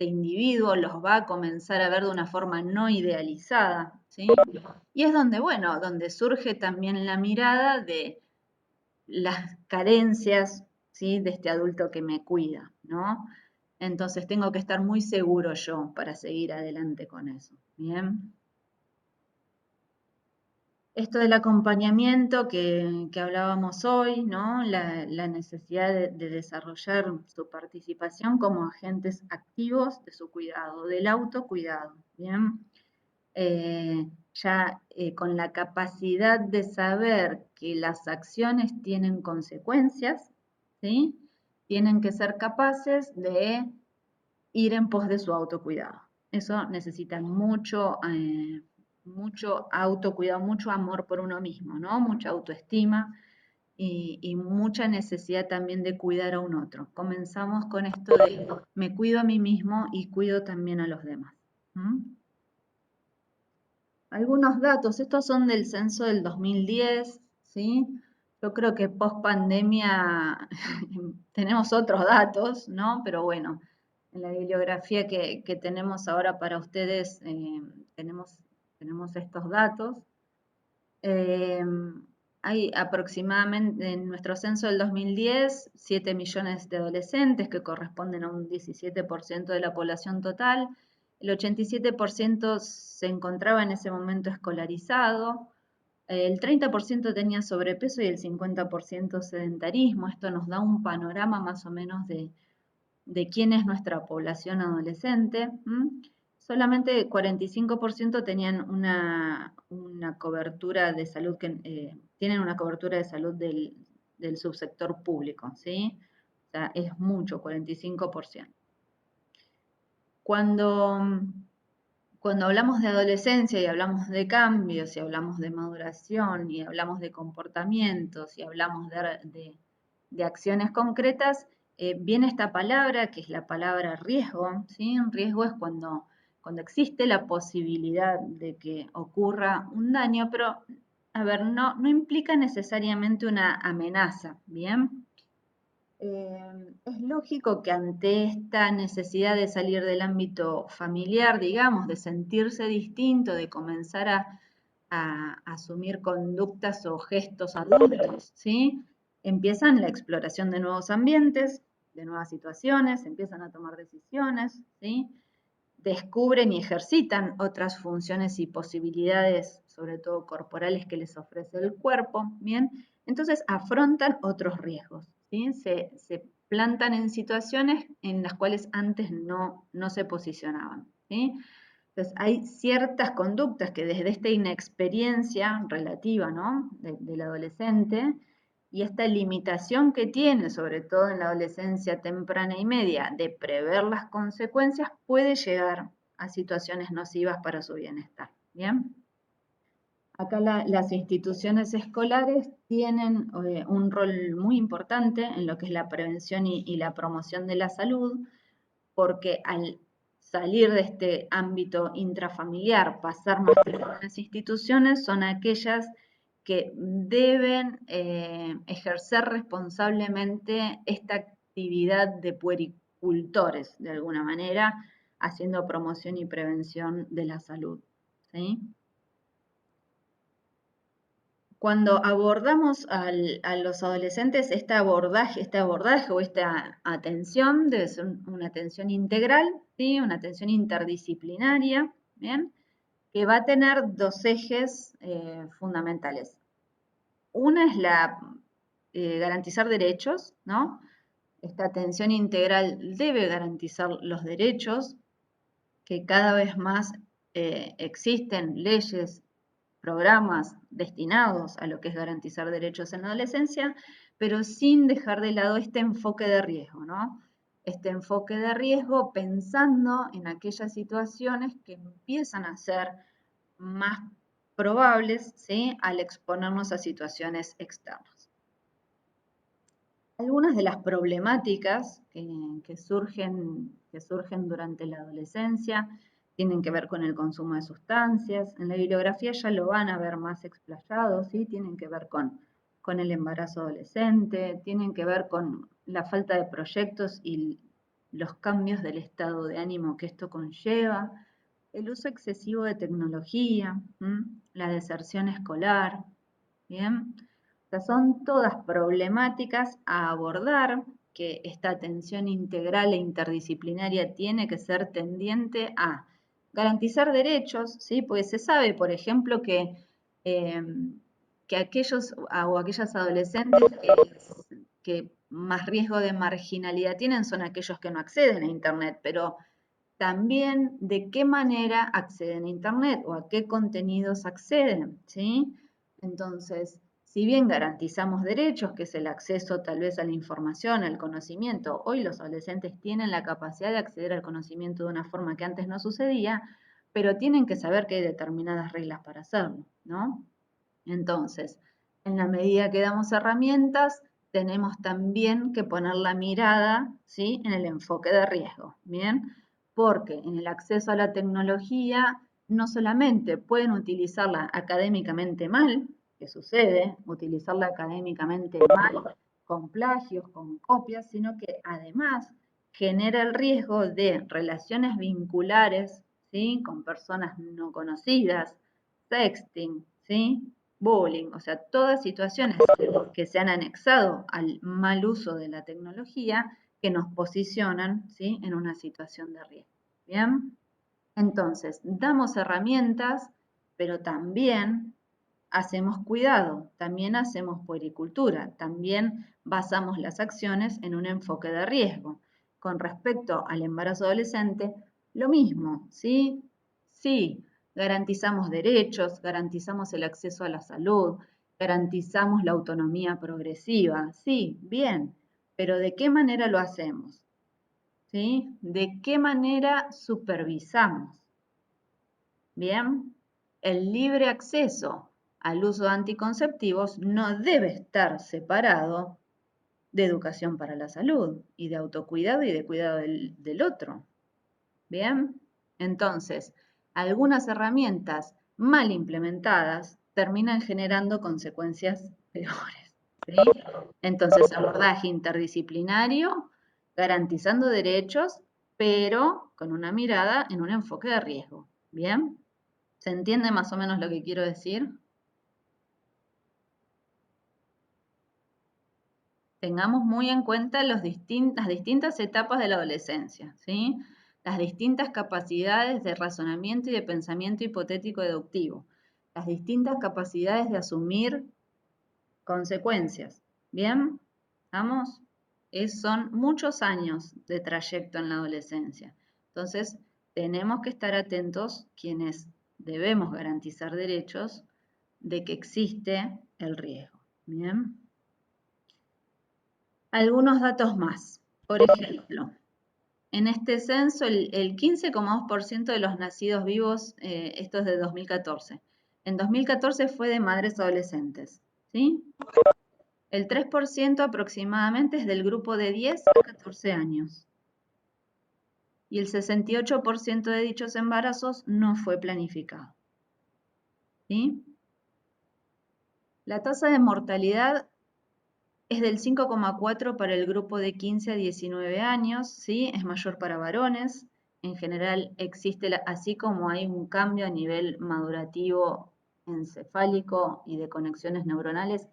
individuo los va a comenzar a ver de una forma no idealizada, ¿sí? Y es donde, bueno, donde surge también la mirada de las carencias, ¿sí? De este adulto que me cuida, ¿no? Entonces tengo que estar muy seguro yo para seguir adelante con eso, ¿bien? Esto del acompañamiento que hablábamos hoy, ¿no? La necesidad de desarrollar su participación como agentes activos de su cuidado, del autocuidado, ¿bien? Con la capacidad de saber que las acciones tienen consecuencias, ¿sí? Tienen que ser capaces de ir en pos de su autocuidado. Eso necesita mucho autocuidado, mucho amor por uno mismo, ¿no? Mucha autoestima y mucha necesidad también de cuidar a un otro. Comenzamos con esto de me cuido a mí mismo y cuido también a los demás. Algunos datos, estos son del censo del 2010, ¿sí? Yo creo que post pandemia tenemos otros datos, ¿no? Pero bueno, en la bibliografía que tenemos ahora para ustedes tenemos estos datos. Hay aproximadamente, en nuestro censo del 2010, 7 millones de adolescentes que corresponden a un 17% de la población total. El 87% se encontraba en ese momento escolarizado. El 30% tenía sobrepeso y el 50% sedentarismo. Esto nos da un panorama más o menos de quién es nuestra población adolescente. Solamente 45% tenían una cobertura de salud, tienen una cobertura de salud del subsector público, ¿sí? O sea, es mucho, 45%. Cuando hablamos de adolescencia y hablamos de cambios y hablamos de maduración y hablamos de comportamientos y hablamos de acciones concretas, viene esta palabra que es la palabra riesgo, ¿sí? Un riesgo es cuando existe la posibilidad de que ocurra un daño, pero, a ver, no implica necesariamente una amenaza, ¿bien? Es lógico que ante esta necesidad de salir del ámbito familiar, digamos, de sentirse distinto, de comenzar a asumir conductas o gestos adultos, ¿sí? Empiezan la exploración de nuevos ambientes, de nuevas situaciones, empiezan a tomar decisiones, ¿sí? Descubren y ejercitan otras funciones y posibilidades, sobre todo corporales, que les ofrece el cuerpo, ¿bien? Entonces afrontan otros riesgos, ¿sí? Se plantan en situaciones en las cuales antes no se posicionaban, ¿sí? Entonces hay ciertas conductas que desde esta inexperiencia relativa, ¿no? del adolescente, y esta limitación que tiene, sobre todo en la adolescencia temprana y media, de prever las consecuencias, puede llegar a situaciones nocivas para su bienestar. ¿Bien? Acá las instituciones escolares tienen un rol muy importante en lo que es la prevención y la promoción de la salud, porque al salir de este ámbito intrafamiliar, pasar más tiempo en las instituciones, son aquellas que deben ejercer responsablemente esta actividad de puericultores, de alguna manera, haciendo promoción y prevención de la salud, ¿sí? Cuando abordamos a los adolescentes, este abordaje o esta atención debe ser una atención integral, ¿sí? Una atención interdisciplinaria, ¿bien? Que va a tener dos ejes fundamentales. Una es garantizar derechos, ¿no? Esta atención integral debe garantizar los derechos, que cada vez más existen leyes, programas destinados a lo que es garantizar derechos en la adolescencia, pero sin dejar de lado este enfoque de riesgo, ¿no? Este enfoque de riesgo pensando en aquellas situaciones que empiezan a ser más probables, ¿sí? Al exponernos a situaciones externas. Algunas de las problemáticas que surgen durante la adolescencia tienen que ver con el consumo de sustancias. En la bibliografía ya lo van a ver más explayado, ¿sí? Tienen que ver con el embarazo adolescente, tienen que ver con la falta de proyectos y los cambios del estado de ánimo que esto conlleva, el uso excesivo de tecnología, la deserción escolar, ¿bien? O sea, son todas problemáticas a abordar, que esta atención integral e interdisciplinaria tiene que ser tendiente a garantizar derechos, ¿sí? Porque se sabe, por ejemplo, que aquellos o aquellas adolescentes que más riesgo de marginalidad tienen son aquellos que no acceden a Internet, pero también de qué manera acceden a Internet o a qué contenidos acceden, ¿sí? Entonces, si bien garantizamos derechos, que es el acceso tal vez a la información, al conocimiento, hoy los adolescentes tienen la capacidad de acceder al conocimiento de una forma que antes no sucedía, pero tienen que saber que hay determinadas reglas para hacerlo, ¿no? Entonces, en la medida que damos herramientas, tenemos también que poner la mirada, ¿sí?, en el enfoque de riesgo, ¿bien? Porque en el acceso a la tecnología no solamente pueden utilizarla académicamente mal, que sucede, utilizarla académicamente mal, con plagios, con copias, sino que además genera el riesgo de relaciones vinculares, ¿sí?, con personas no conocidas, sexting, ¿sí?, bullying, o sea, todas situaciones que se han anexado al mal uso de la tecnología que nos posicionan, ¿sí?, en una situación de riesgo. ¿Bien? Entonces, damos herramientas, pero también hacemos cuidado, también hacemos puericultura, también basamos las acciones en un enfoque de riesgo. Con respecto al embarazo adolescente, lo mismo, ¿sí? Sí, garantizamos derechos, garantizamos el acceso a la salud, garantizamos la autonomía progresiva, sí, bien, pero ¿de qué manera lo hacemos? ¿Sí? ¿De qué manera supervisamos? Bien, el libre acceso al uso de anticonceptivos no debe estar separado de educación para la salud y de autocuidado y de cuidado del otro. Bien, entonces, algunas herramientas mal implementadas terminan generando consecuencias peores, ¿sí? Entonces, abordaje interdisciplinario, garantizando derechos, pero con una mirada en un enfoque de riesgo. ¿Bien? ¿Se entiende más o menos lo que quiero decir? Tengamos muy en cuenta las distintas etapas de la adolescencia, ¿sí? Las distintas capacidades de razonamiento y de pensamiento hipotético deductivo, las distintas capacidades de asumir consecuencias. ¿Bien? ¿Vamos? Son muchos años de trayecto en la adolescencia. Entonces, tenemos que estar atentos quienes debemos garantizar derechos de que existe el riesgo. ¿Bien? Algunos datos más. Por ejemplo, en este censo el 15,2% de los nacidos vivos, esto es de 2014, en 2014 fue de madres adolescentes, ¿sí? El 3% aproximadamente es del grupo de 10 a 14 años. Y el 68% de dichos embarazos no fue planificado. ¿Sí? La tasa de mortalidad es del 5,4 para el grupo de 15 a 19 años, ¿sí? Es mayor para varones. En general existe, así como hay un cambio a nivel madurativo encefálico y de conexiones neuronales,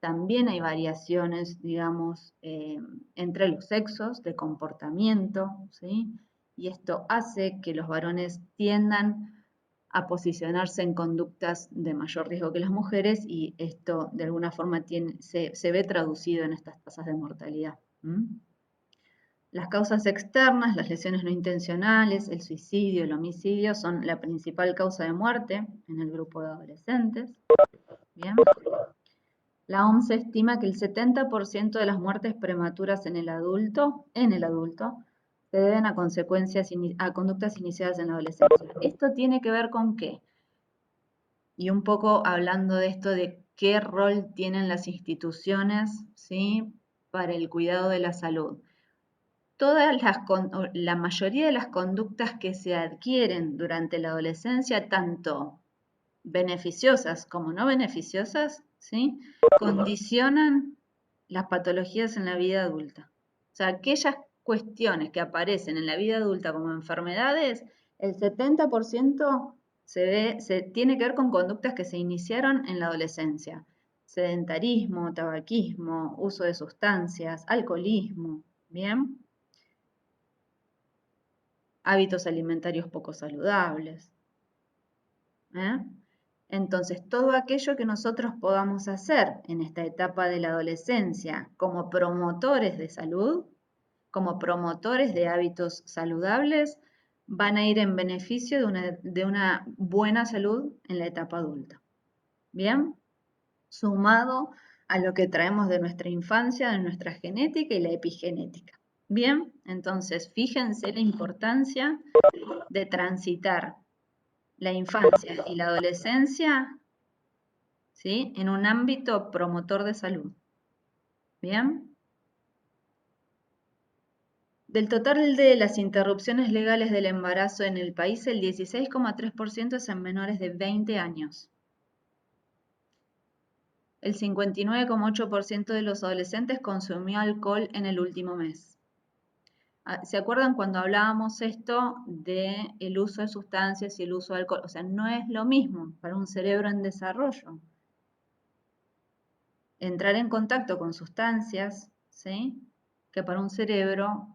también hay variaciones, digamos, entre los sexos de comportamiento, ¿sí? Y esto hace que los varones tiendan a posicionarse en conductas de mayor riesgo que las mujeres y esto de alguna forma se ve traducido en estas tasas de mortalidad. Las causas externas, las lesiones no intencionales, el suicidio, el homicidio son la principal causa de muerte en el grupo de adolescentes. Bien. La OMS estima que el 70% de las muertes prematuras en el adulto, se deben a conductas iniciadas en la adolescencia. ¿Esto tiene que ver con qué? Y un poco hablando de esto de qué rol tienen las instituciones, ¿sí?, para el cuidado de la salud. La mayoría de las conductas que se adquieren durante la adolescencia, tanto beneficiosas como no beneficiosas, ¿sí?, condicionan las patologías en la vida adulta. O sea, aquellas cuestiones que aparecen en la vida adulta como enfermedades, el 70% se tiene que ver con conductas que se iniciaron en la adolescencia. Sedentarismo, tabaquismo, uso de sustancias, alcoholismo, ¿bien? Hábitos alimentarios poco saludables. Entonces, todo aquello que nosotros podamos hacer en esta etapa de la adolescencia como promotores de salud, como promotores de hábitos saludables, van a ir en beneficio de una buena salud en la etapa adulta. ¿Bien? Sumado a lo que traemos de nuestra infancia, de nuestra genética y la epigenética. Bien, entonces fíjense la importancia de transitar la infancia y la adolescencia, ¿sí?, en un ámbito promotor de salud. Bien. Del total de las interrupciones legales del embarazo en el país, el 16,3% es en menores de 20 años. El 59,8% de los adolescentes consumió alcohol en el último mes. ¿Se acuerdan cuando hablábamos esto del uso de sustancias y el uso de alcohol? O sea, no es lo mismo para un cerebro en desarrollo entrar en contacto con sustancias, ¿sí?, que para un cerebro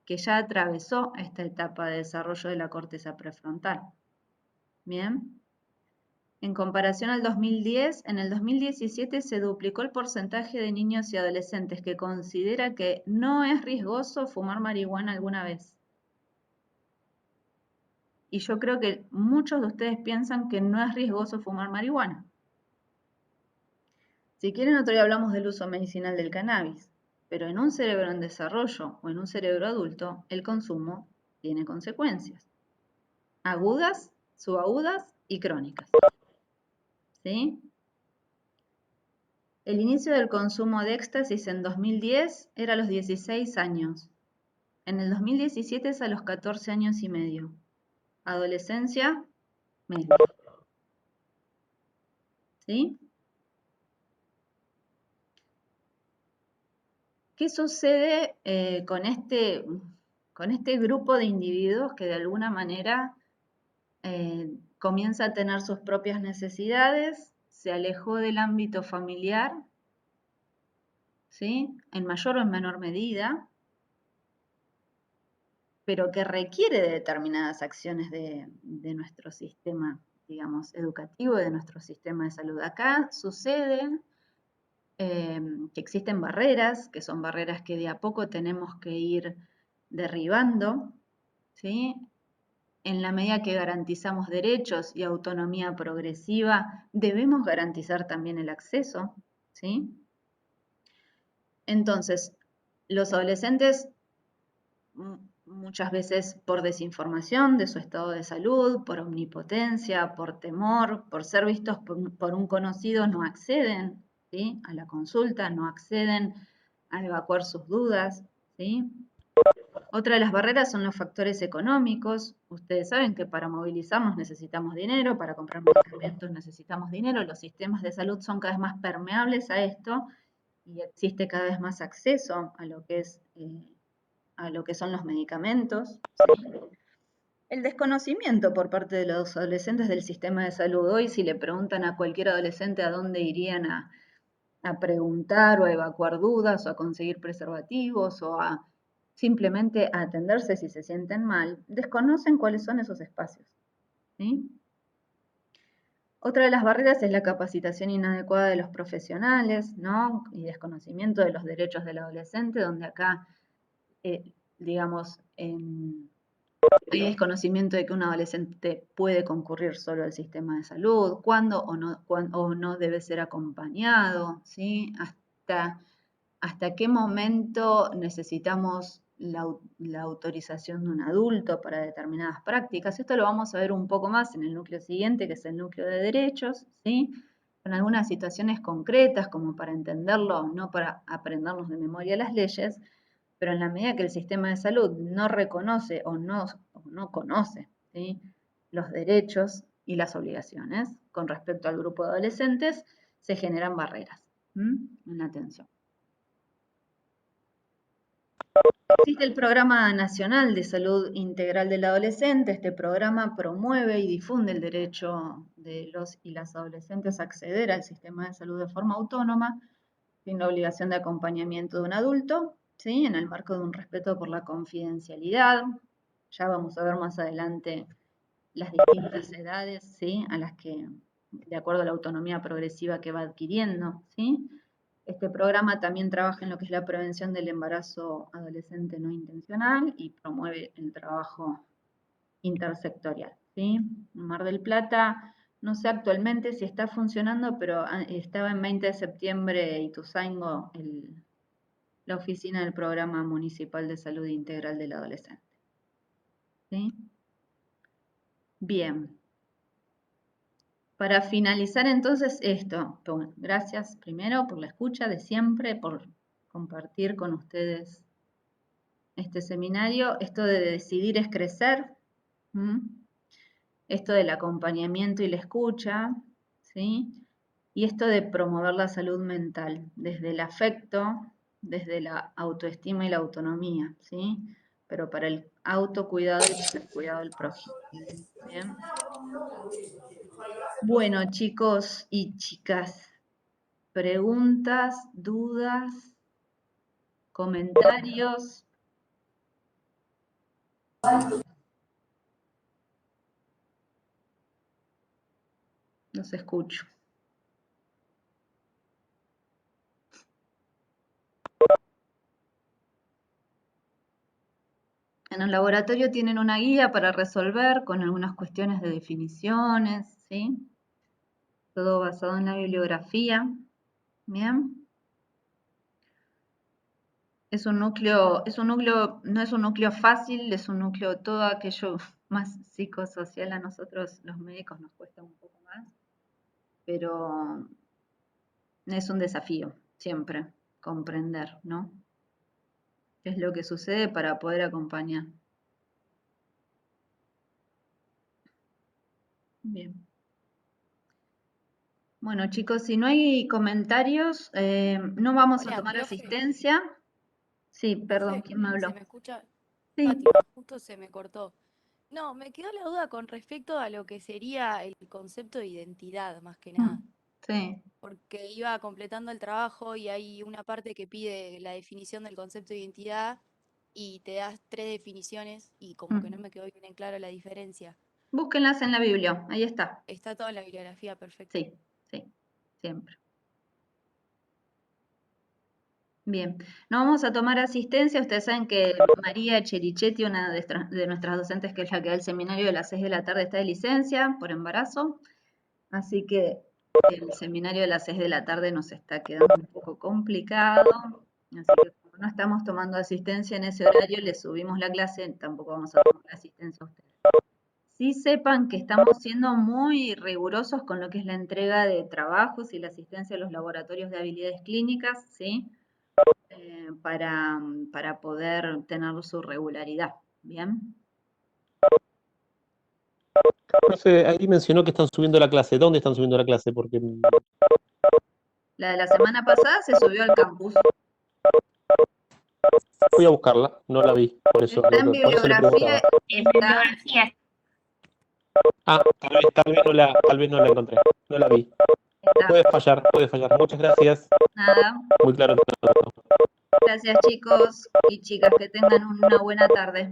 que ya atravesó esta etapa de desarrollo de la corteza prefrontal. Bien. En comparación al 2010, en el 2017 se duplicó el porcentaje de niños y adolescentes que considera que no es riesgoso fumar marihuana alguna vez. Y yo creo que muchos de ustedes piensan que no es riesgoso fumar marihuana. Si quieren, otro día hablamos del uso medicinal del cannabis, pero en un cerebro en desarrollo o en un cerebro adulto, el consumo tiene consecuencias agudas, subagudas y crónicas. ¿Sí? El inicio del consumo de éxtasis en 2010 era a los 16 años. En el 2017 es a los 14 años y medio. Adolescencia, media. ¿Sí? ¿Qué sucede con este grupo de individuos que de alguna manera comienza a tener sus propias necesidades, se alejó del ámbito familiar, ¿sí?, en mayor o en menor medida, pero que requiere de determinadas acciones de nuestro sistema, digamos, educativo, de nuestro sistema de salud? Acá sucede que existen barreras, que son barreras que de a poco tenemos que ir derribando, ¿sí? En la medida que garantizamos derechos y autonomía progresiva, debemos garantizar también el acceso, ¿sí? Entonces, los adolescentes, muchas veces por desinformación de su estado de salud, por omnipotencia, por temor, por ser vistos por un conocido, no acceden, ¿sí?, a la consulta, no acceden a evacuar sus dudas, ¿sí? Otra de las barreras son los factores económicos. Ustedes saben que para movilizarnos necesitamos dinero, para comprar medicamentos necesitamos dinero. Los sistemas de salud son cada vez más permeables a esto y existe cada vez más acceso a lo que son los medicamentos, ¿sí? El desconocimiento por parte de los adolescentes del sistema de salud. Hoy, si le preguntan a cualquier adolescente a dónde irían a preguntar o a evacuar dudas o a conseguir preservativos o a simplemente a atenderse si se sienten mal, desconocen cuáles son esos espacios, ¿sí? Otra de las barreras es la capacitación inadecuada de los profesionales, ¿no?, y desconocimiento de los derechos del adolescente, donde acá, digamos, hay desconocimiento de que un adolescente puede concurrir solo al sistema de salud, cuándo o no debe ser acompañado, ¿sí? Hasta qué momento necesitamos la autorización de un adulto para determinadas prácticas. Esto lo vamos a ver un poco más en el núcleo siguiente, que es el núcleo de derechos, ¿sí?, con algunas situaciones concretas como para entenderlo, no para aprendernos de memoria las leyes, pero en la medida que el sistema de salud no reconoce o no conoce, ¿sí?, los derechos y las obligaciones con respecto al grupo de adolescentes, se generan barreras en la atención. Existe el Programa Nacional de Salud Integral del Adolescente. Este programa promueve y difunde el derecho de los y las adolescentes a acceder al sistema de salud de forma autónoma, sin la obligación de acompañamiento de un adulto, ¿sí? En el marco de un respeto por la confidencialidad. Ya vamos a ver más adelante las distintas edades, ¿sí? A las que, de acuerdo a la autonomía progresiva que va adquiriendo, ¿sí? Este programa también trabaja en lo que es la prevención del embarazo adolescente no intencional y promueve el trabajo intersectorial, ¿sí? En Mar del Plata, no sé actualmente si está funcionando, pero estaba en 20 de septiembre Ituzaingó, la oficina del Programa Municipal de Salud Integral del Adolescente. ¿Sí? Bien. Para finalizar entonces esto, bueno, gracias primero por la escucha de siempre, por compartir con ustedes este seminario. Esto de decidir es crecer, esto del acompañamiento y la escucha, ¿sí? Y esto de promover la salud mental, desde el afecto, desde la autoestima y la autonomía, ¿sí? Pero para el autocuidado y para el cuidado del prójimo. ¿Bien? Bueno, chicos y chicas, preguntas, dudas, comentarios. Los escucho. En el laboratorio tienen una guía para resolver con algunas cuestiones de definiciones, ¿sí? Todo basado en la bibliografía. Bien. No es un núcleo fácil, es un núcleo todo aquello más psicosocial a nosotros los médicos nos cuesta un poco más, pero es un desafío siempre comprender, ¿no? ¿Qué es lo que sucede para poder acompañar? Bien. Bueno, chicos, si no hay comentarios, no vamos a Hola, tomar profe. asistencia. Sí, perdón, Profe, ¿quién me ¿se habló? me escucha? Sí. Fátima, justo se me cortó. No, me quedó la duda con respecto a lo que sería el concepto de identidad, más que nada. Sí. Porque iba completando el trabajo y hay una parte que pide la definición del concepto de identidad y te das 3 definiciones y como que no me quedó bien en claro la diferencia. Búsquenlas en la Biblia, ahí está. Está todo en la bibliografía, perfecto. Sí, sí, siempre. Bien, no vamos a tomar asistencia. Ustedes saben que María Cherichetti, una de nuestras docentes que es la que da el seminario de las 6 de la tarde, está de licencia por embarazo. Así que el seminario de las 6 de la tarde nos está quedando un poco complicado. Así que como no estamos tomando asistencia en ese horario, le subimos la clase, tampoco vamos a tomar asistencia a ustedes. Sí sepan que estamos siendo muy rigurosos con lo que es la entrega de trabajos y la asistencia a los laboratorios de habilidades clínicas, ¿sí? Para poder tener su regularidad, ¿bien? Profe, ahí mencionó que están subiendo la clase. ¿Dónde están subiendo la clase? Porque La de la semana pasada se subió al campus. voy a buscarla, no la vi, por eso, Está en por eso le bibliografía, preguntaba. está, Ah, tal vez no la encontré, no la vi. está, Puede fallar, puede fallar. Muchas gracias. nada. Muy claro todo. Gracias chicos y chicas, que tengan una buena tarde.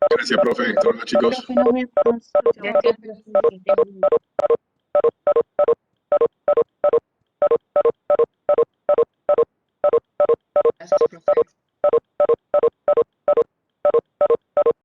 Gracias, profe. Hasta luego, chicos. Profe, nos vemos. Gracias, profe. Que estén bien. Gracias, profe.